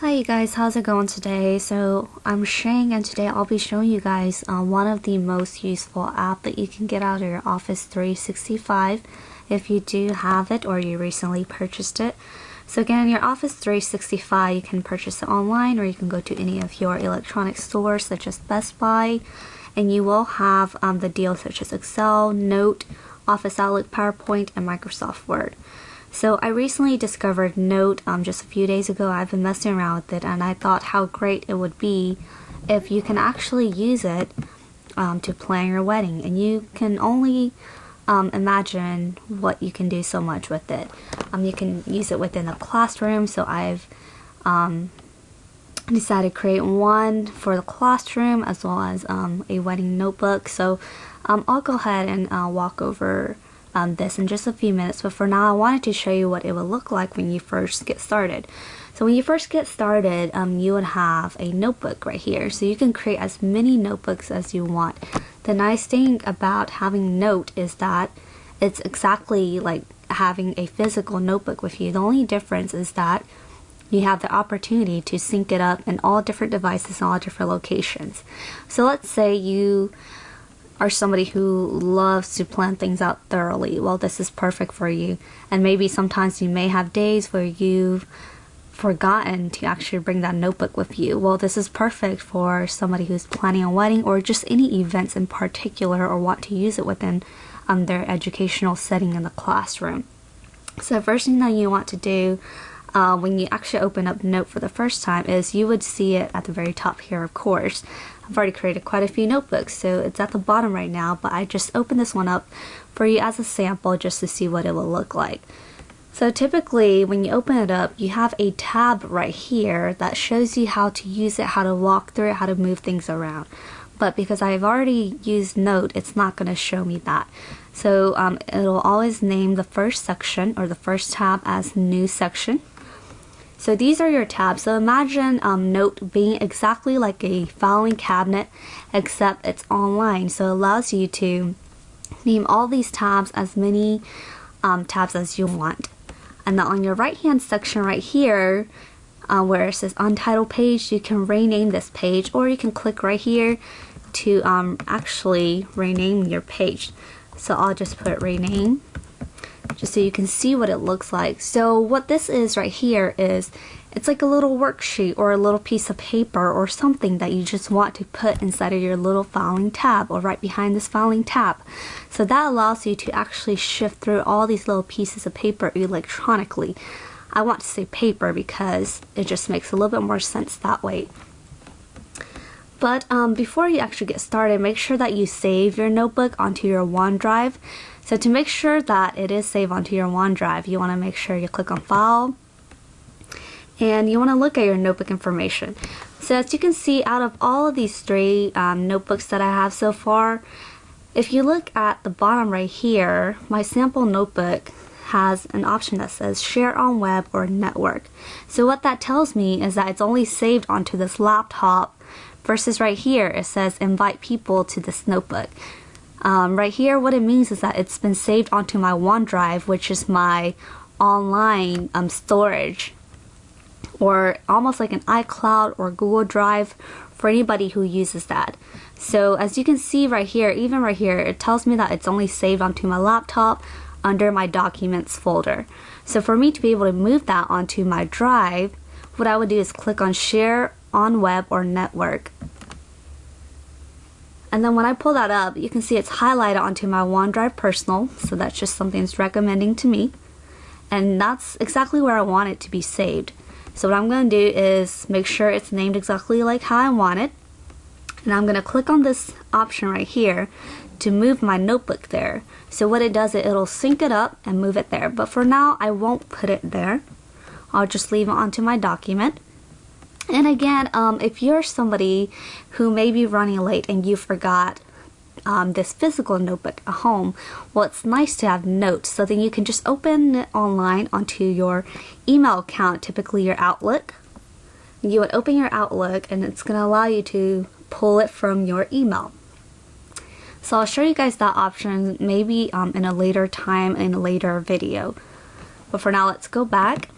Hi you guys, how's it going today? So I'm Shang and today I'll be showing you guys one of the most useful app that you can get out of your Office 365 if you do have it or you recently purchased it. So again, your Office 365, you can purchase it online or you can go to any of your electronic stores such as Best Buy, and you will have the deals such as Excel, Note, Office Outlook, PowerPoint, and Microsoft Word. So I recently discovered Note just a few days ago. I've been messing around with it and I thought how great it would be if you can actually use it to plan your wedding, and you can only imagine what you can do so much with it. You can use it within a classroom, so I've decided to create one for the classroom as well as a wedding notebook. So I'll go ahead and walk over this in just a few minutes, but for now I wanted to show you what it would look like when you first get started. So when you first get started, you would have a notebook right here, so you can create as many notebooks as you want. The nice thing about having Note is that it's exactly like having a physical notebook with you. The only difference is that you have the opportunity to sync it up in all different devices and all different locations. So let's say you are somebody who loves to plan things out thoroughly. Well, this is perfect for you. And maybe sometimes you may have days where you've forgotten to actually bring that notebook with you. Well, this is perfect for somebody who's planning a wedding or just any events in particular, or want to use it within their educational setting in the classroom. So the first thing that you want to do when you actually open up Note for the first time is you would see it at the very top here, of course. I've already created quite a few notebooks, so it's at the bottom right now, but I just opened this one up for you as a sample just to see what it will look like. So typically when you open it up, you have a tab right here that shows you how to use it, how to walk through it, how to move things around. But because I've already used Note, it's not going to show me that. So it'll always name the first section or the first tab as New Section. So these are your tabs. So imagine Note being exactly like a filing cabinet, except it's online. So it allows you to name all these tabs as many tabs as you want. And then on your right hand section right here, where it says Untitled Page, you can rename this page, or you can click right here to actually rename your page. So I'll just put rename, just so you can see what it looks like. So what this is right here is, it's like a little worksheet or a little piece of paper or something that you just want to put inside of your little filing tab or right behind this filing tab. So that allows you to actually shift through all these little pieces of paper electronically. I want to say paper because it just makes a little bit more sense that way. But before you actually get started, make sure that you save your notebook onto your OneDrive. So to make sure that it is saved onto your OneDrive, you want to make sure you click on File, and you want to look at your notebook information. So as you can see, out of all of these three notebooks that I have so far, if you look at the bottom right here, my sample notebook has an option that says Share on Web or Network. So what that tells me is that it's only saved onto this laptop, versus right here it says Invite people to this notebook. Right here, what it means is that it's been saved onto my OneDrive, which is my online storage, or almost like an iCloud or Google Drive for anybody who uses that. So as you can see right here, even right here, it tells me that it's only saved onto my laptop under my Documents folder. So for me to be able to move that onto my drive, what I would do is click on Share on Web or Network. And then when I pull that up, you can see it's highlighted onto my OneDrive Personal, so that's just something it's recommending to me. And that's exactly where I want it to be saved. So what I'm going to do is make sure it's named exactly like how I want it. And I'm going to click on this option right here to move my notebook there. So what it does, it'll sync it up and move it there. But for now, I won't put it there. I'll just leave it onto my document. And again, if you're somebody who may be running late and you forgot this physical notebook at home, well, it's nice to have Notes, so then you can just open it online onto your email account, typically your Outlook. You would open your Outlook and it's going to allow you to pull it from your email. So I'll show you guys that option maybe in a later time, in a later video. But for now, let's go back.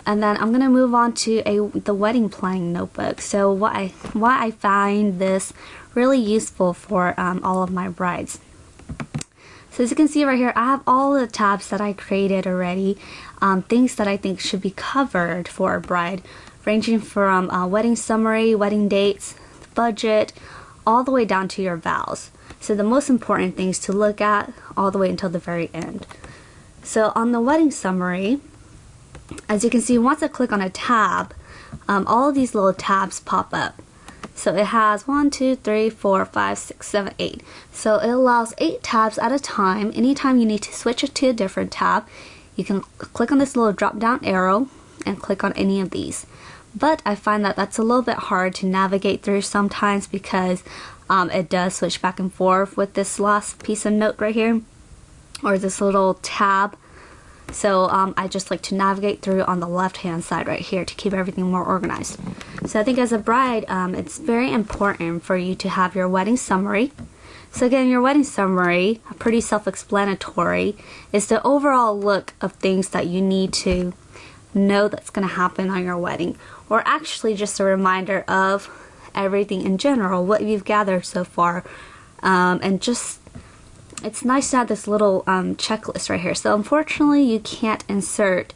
And then I'm gonna move on to the wedding planning notebook. So why I find this really useful for all of my brides. So as you can see right here, I have all the tabs that I created already, things that I think should be covered for a bride, ranging from wedding summary, wedding dates, budget, all the way down to your vows. So the most important things to look at all the way until the very end. So on the wedding summary, as you can see, once I click on a tab, all of these little tabs pop up. So it has 1, 2, 3, 4, 5, 6, 7, 8. So it allows 8 tabs at a time. Anytime you need to switch it to a different tab, you can click on this little drop down arrow and click on any of these. But I find that that's a little bit hard to navigate through sometimes because it does switch back and forth with this last piece of note right here, or this little tab. So I just like to navigate through on the left hand side right here to keep everything more organized. So I think as a bride, it's very important for you to have your wedding summary. So again, your wedding summary, pretty self-explanatory, is the overall look of things that you need to know that's going to happen on your wedding, or actually just a reminder of everything in general, what you've gathered so far, and just it's nice to have this little checklist right here. So unfortunately you can't insert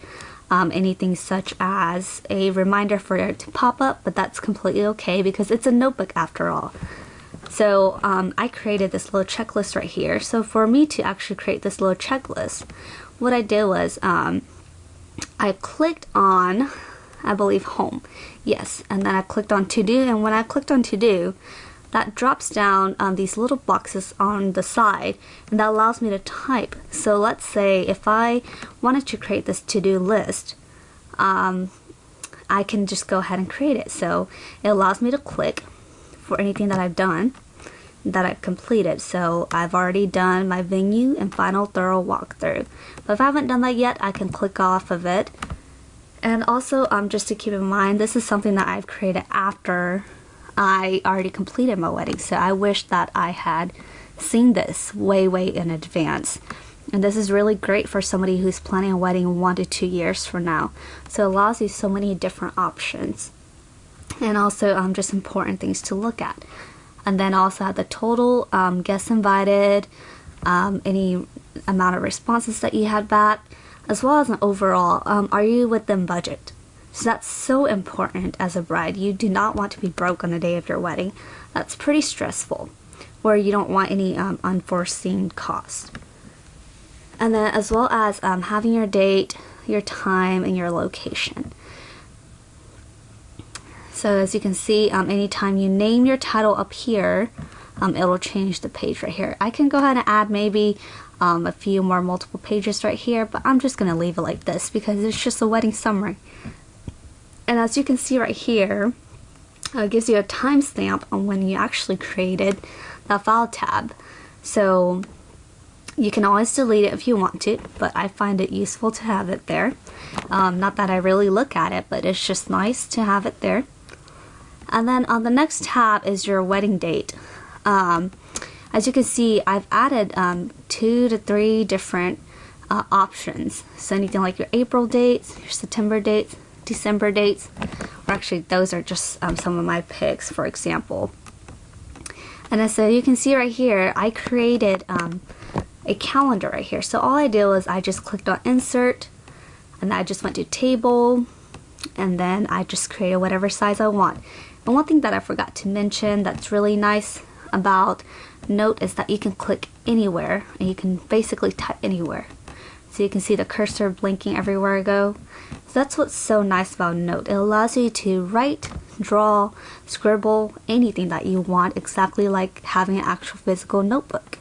anything such as a reminder for it to pop up, but that's completely okay because it's a notebook after all. So I created this little checklist right here. So for me to actually create this little checklist, what I did was I clicked on, I believe, home, yes, and then I clicked on to do, and when I clicked on to do, that drops down these little boxes on the side, and that allows me to type. So let's say if I wanted to create this to-do list, I can just go ahead and create it. So it allows me to click for anything that I've done, that I've completed. So I've already done my venue and final thorough walkthrough. But if I haven't done that yet, I can click off of it. And also, just to keep in mind, this is something that I've created after I already completed my wedding, so I wish that I had seen this way in advance. And this is really great for somebody who's planning a wedding 1 to 2 years from now. So it allows you so many different options, and also just important things to look at. And then also have the total, guests invited, any amount of responses that you had back, as well as an overall, are you within budget? So that's so important as a bride. You do not want to be broke on the day of your wedding. That's pretty stressful, where you don't want any unforeseen costs. And then as well as having your date, your time, and your location. So as you can see, anytime you name your title up here, it'll change the page right here. I can go ahead and add maybe a few more multiple pages right here, but I'm just going to leave it like this because it's just a wedding summary. And as you can see right here, it gives you a timestamp on when you actually created that file tab. So you can always delete it if you want to, but I find it useful to have it there. Not that I really look at it, but it's just nice to have it there. And then on the next tab is your wedding date. As you can see, I've added 2 to 3 different options. So anything like your April dates, your September dates, December dates, or actually those are just some of my picks, for example. And then so you can see right here, I created a calendar right here. So all I did was I just clicked on insert, and I just went to table, and then I just created whatever size I want. And one thing that I forgot to mention that's really nice about Note is that you can click anywhere, and you can basically type anywhere. So you can see the cursor blinking everywhere I go. So that's what's so nice about Note. It allows you to write, draw, scribble, anything that you want, exactly like having an actual physical notebook.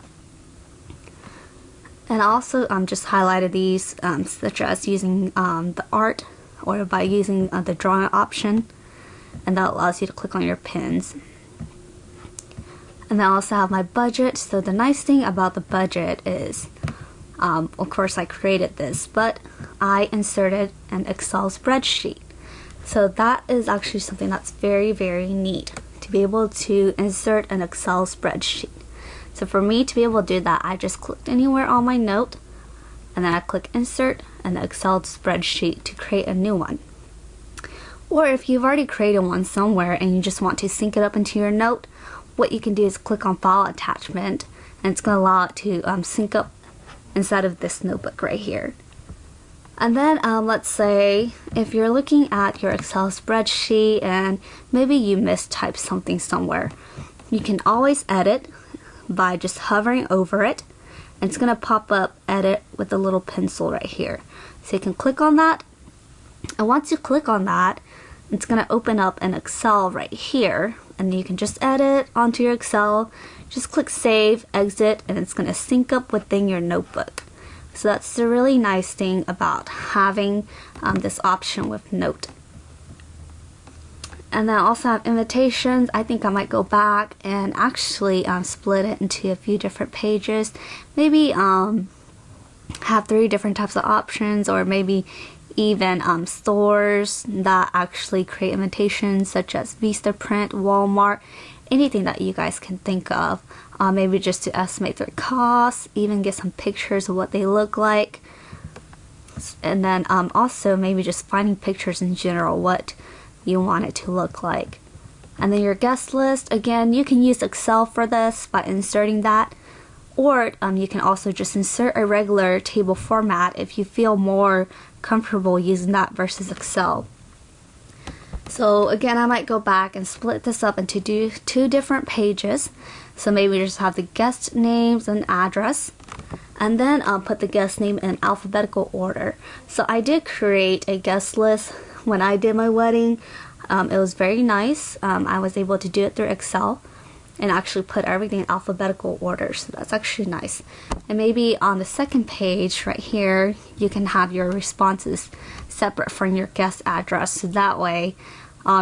And also just highlighted these, such as using the art, or by using the drawing option, and that allows you to click on your pins. And then I also have my budget. So the nice thing about the budget is, of course I created this, but I inserted an Excel spreadsheet. So that is actually something that's very neat, to be able to insert an Excel spreadsheet. So for me to be able to do that, I just clicked anywhere on my note, and then I click insert and the Excel spreadsheet to create a new one. Or if you've already created one somewhere and you just want to sync it up into your note, what you can do is click on File Attachment, and it's going to allow it to sync up inside of this notebook right here. And then let's say if you're looking at your Excel spreadsheet and maybe you mistyped something somewhere, you can always edit by just hovering over it, and it's going to pop up Edit with a little pencil right here. So you can click on that, and once you click on that, it's going to open up an Excel right here, and you can just edit onto your Excel. Just click Save, Exit, and it's going to sync up within your notebook. So that's the really nice thing about having this option with Note. And then I also have invitations. I think I might go back and actually split it into a few different pages. Maybe have 3 different types of options, or maybe even stores that actually create invitations, such as Vistaprint, Walmart, anything that you guys can think of. Maybe just to estimate their costs, even get some pictures of what they look like. And then also maybe just finding pictures in general, what you want it to look like. And then your guest list, again, you can use Excel for this by inserting that, or you can also just insert a regular table format if you feel more comfortable using that versus Excel. So again, I might go back and split this up into 2 different pages. So maybe just have the guest names and address, and then I'll put the guest name in alphabetical order. So I did create a guest list when I did my wedding. It was very nice. I was able to do it through Excel and actually put everything in alphabetical order, so that's actually nice. And maybe on the second page right here, you can have your responses separate from your guest address, so that way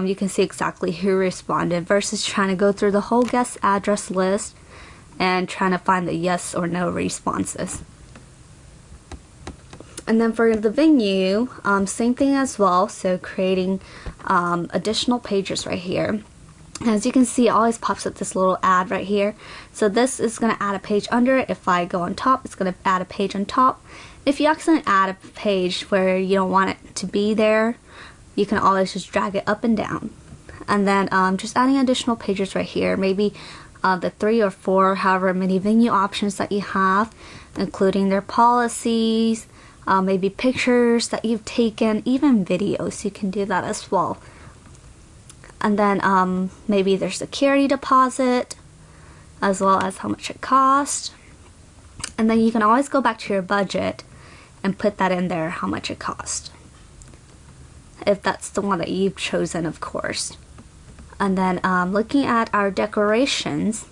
you can see exactly who responded versus trying to go through the whole guest address list and trying to find the yes or no responses. And then for the venue, same thing as well, so creating additional pages right here. As you can see, it always pops up this little ad right here. So this is going to add a page under it. If I go on top, it's going to add a page on top. If you accidentally add a page where you don't want it to be there, you can always just drag it up and down. And then just adding additional pages right here, maybe the 3 or 4, however many venue options that you have, including their policies, maybe pictures that you've taken, even videos, you can do that as well. And then maybe their security deposit, as well as how much it cost. And then you can always go back to your budget and put that in there, how much it cost, if that's the one that you've chosen, of course. And then looking at our decorations,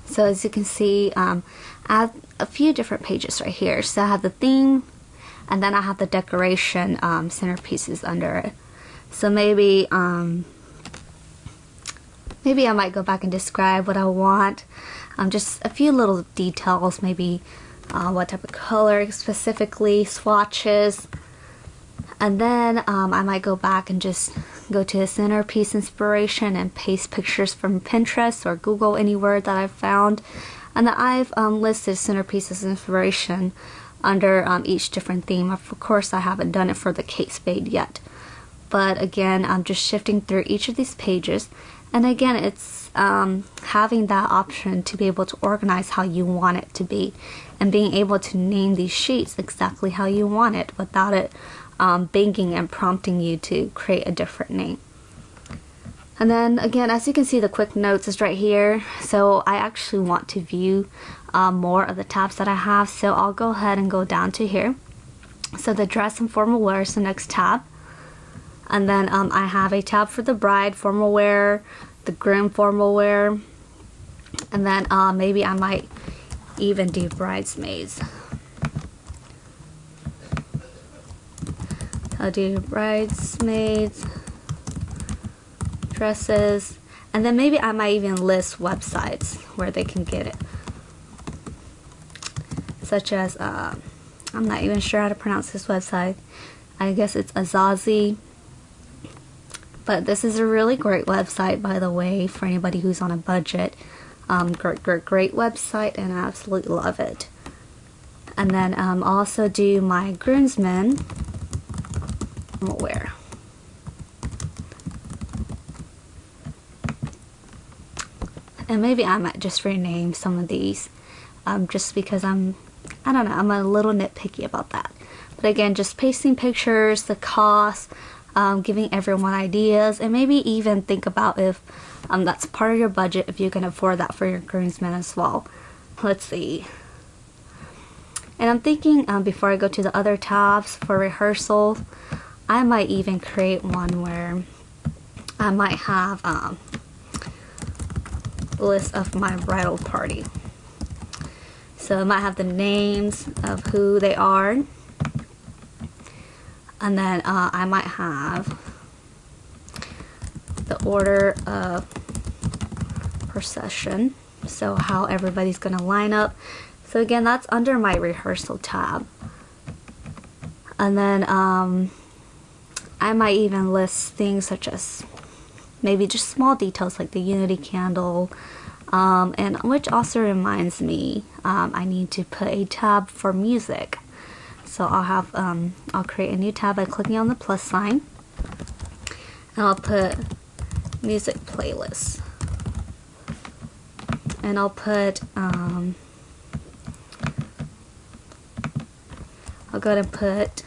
so as you can see, I have a few different pages right here. So I have the theme, and then I have the decoration centerpieces under it. So maybe maybe I might go back and describe what I want. Just a few little details, maybe what type of color specifically, swatches. And then I might go back and just go to the centerpiece inspiration and paste pictures from Pinterest or Google anywhere that I've found. And then I've listed centerpieces inspiration under each different theme. Of course, I haven't done it for the Kate Spade yet. But again, I'm just shifting through each of these pages. And again, it's having that option to be able to organize how you want it to be, and being able to name these sheets exactly how you want it without it banging and prompting you to create a different name. And then again, as you can see, the quick notes is right here. So I actually want to view more of the tabs that I have. So I'll go ahead and go down to here. So the dress and formal wear is the next tab. And then I have a tab for the bride formal wear, the groom formal wear, and then maybe I might even do bridesmaids. I'll do bridesmaids, dresses, and then maybe I might even list websites where they can get it, such as I'm not even sure how to pronounce this website. I guess it's Azazi. But this is a really great website, by the way, for anybody who's on a budget. Great website, and I absolutely love it. And then also do my groomsmen wear. And maybe I might just rename some of these, just because I don't know, I'm a little nitpicky about that. But again, just pasting pictures, the cost, giving everyone ideas, and maybe even think about if that's part of your budget, if you can afford that for your groomsmen as well. Let's see. And I'm thinking, before I go to the other tabs for rehearsal, I might even create one where I might have a list of my bridal party. So it might have the names of who they are, and then I might have the order of procession, so how everybody's gonna line up. So again, that's under my rehearsal tab. And then I might even list things such as maybe just small details like the unity candle, and which also reminds me, I need to put a tab for music. So I'll have I'll create a new tab by clicking on the plus sign, and I'll put music playlist, and I'll put I'll go ahead and put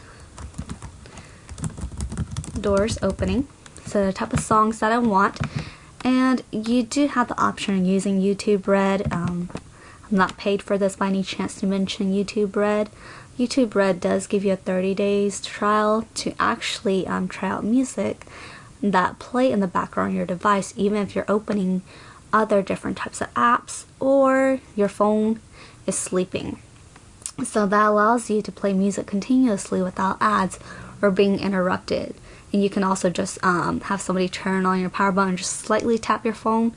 doors opening, so the type of songs that I want. And you do have the option of using YouTube Red. I'm not paid for this by any chance to mention YouTube Red. YouTube Red does give you a 30 days trial to actually try out music that play in the background on your device, even if you're opening other different types of apps or your phone is sleeping. So that allows you to play music continuously without ads or being interrupted. And you can also just have somebody turn on your power button, just slightly tap your phone,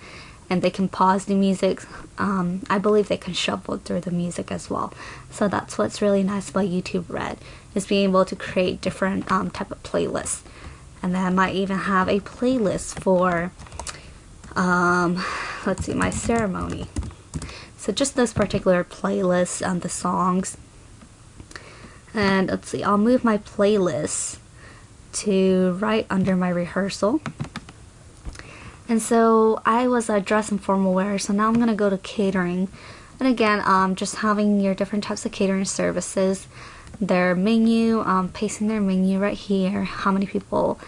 and they can pause the music. I believe they can shuffle through the music as well. So that's what's really nice about YouTube Red, is being able to create different type of playlists. And then I might even have a playlist for, let's see, my ceremony. So just those particular playlists and the songs. And let's see, I'll move my playlist to right under my rehearsal. And so I was dressed in formal wear, so now I'm going to go to catering. And again, just having your different types of catering services, their menu, pasting their menu right here, how many people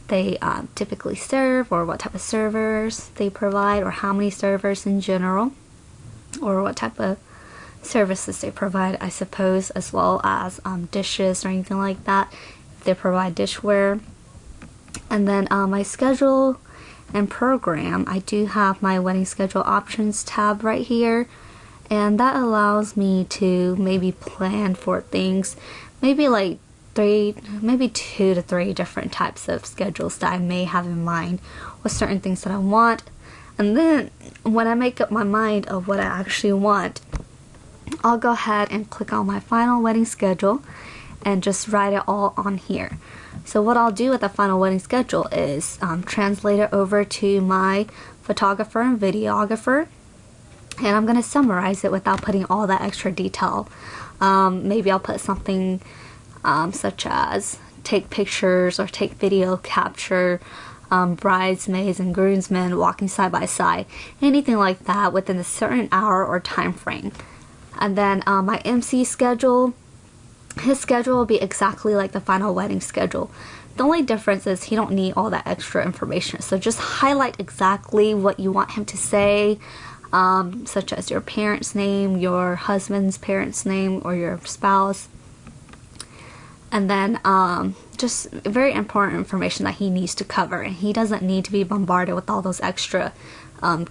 they typically serve, or what type of servers they provide, or how many servers in general, or what type of services they provide, I suppose, as well as dishes or anything like that, if they provide dishware. And then my schedule and program, I do have my wedding schedule options tab right here, and that allows me to maybe plan for things, maybe like 2 to 3 different types of schedules that I may have in mind with certain things that I want. And then when I make up my mind of what I actually want, I'll go ahead and click on my final wedding schedule and just write it all on here. So what I'll do with the final wedding schedule is translate it over to my photographer and videographer, and I'm going to summarize it without putting all that extra detail. Maybe I'll put something such as take pictures or take video capture bridesmaids and groomsmen walking side by side, anything like that within a certain hour or time frame. And then my MC schedule, his schedule will be exactly like the final wedding schedule. The only difference is he don't need all that extra information. So just highlight exactly what you want him to say, such as your parents' name, your husband's parents' name, or your spouse. And then just very important information that he needs to cover. And he doesn't need to be bombarded with all those extra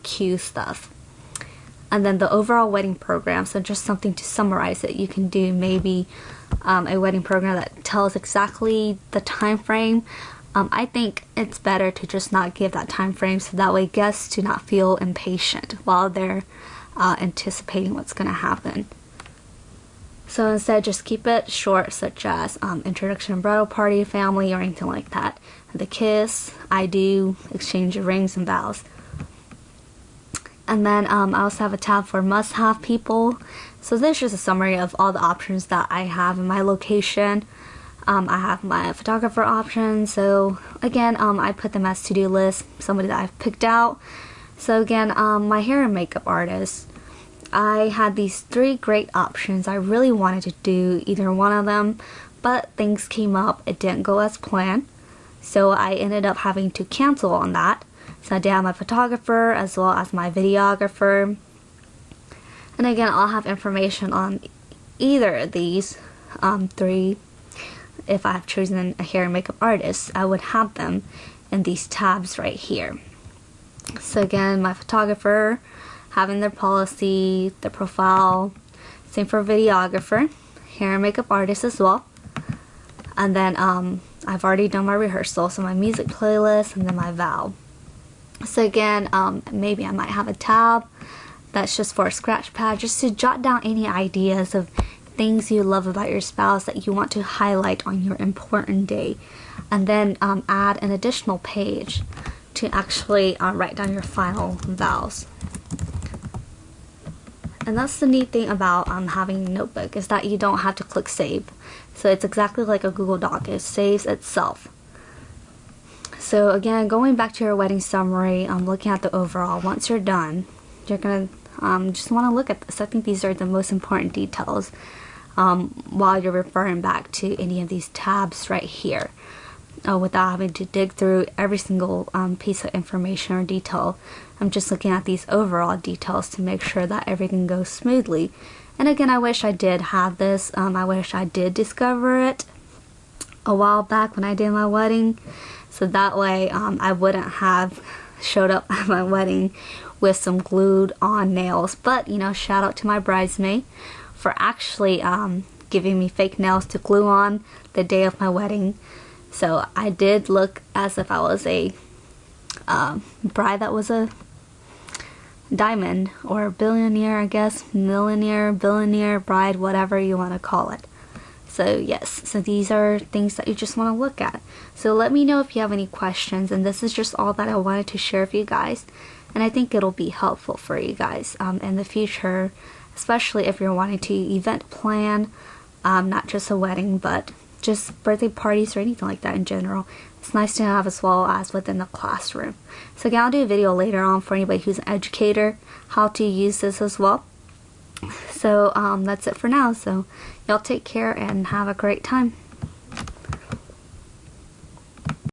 cue stuff. And then the overall wedding program, so just something to summarize it. You can do maybe a wedding program that tells exactly the time frame. I think it's better to just not give that time frame, so that way guests do not feel impatient while they're anticipating what's going to happen. So instead, just keep it short, such as introduction and bridal party, family, or anything like that. The kiss, I do, exchange of rings and vows. And then I also have a tab for must-have people. So this is just a summary of all the options that I have in my location. I have my photographer option. So again, I put them as to-do lists, somebody that I've picked out. So again, my hair and makeup artist, I had these 3 great options. I really wanted to do either one of them, but things came up, it didn't go as planned, so I ended up having to cancel on that. So I did have my photographer as well as my videographer, and again, I'll have information on either of these 3. If I have chosen a hair and makeup artist, I would have them in these tabs right here. So again, my photographer, having their policy, their profile, same for videographer, hair and makeup artist as well. And then I've already done my rehearsal, so my music playlist, and then my vow. So again, maybe I might have a tab that's just for a scratch pad, just to jot down any ideas of things you love about your spouse that you want to highlight on your important day, and then add an additional page to actually write down your final vows. And that's the neat thing about having a notebook, is that you don't have to click save. So it's exactly like a Google Doc, it saves itself. So again, going back to your wedding summary, looking at the overall, once you're done, you're gonna just want to look at this. I think these are the most important details while you're referring back to any of these tabs right here, without having to dig through every single piece of information or detail. I'm just looking at these overall details to make sure that everything goes smoothly. And again, I wish I did have this. I wish I did discover it a while back when I did my wedding, so that way I wouldn't have showed up at my wedding with some glued on nails. But you know, shout out to my bridesmaid for actually giving me fake nails to glue on the day of my wedding. So I did look as if I was a bride that was a diamond, or a billionaire, I guess, millionaire, billionaire, bride, whatever you want to call it. So yes, so these are things that you just want to look at. So let me know if you have any questions, and this is just all that I wanted to share with you guys, and I think it'll be helpful for you guys in the future, especially if you're wanting to event plan, not just a wedding, but just birthday parties or anything like that in general. It's nice to have, as well as within the classroom. So again, I'll do a video later on for anybody who's an educator, how to use this as well. So that's it for now. So y'all take care and have a great time.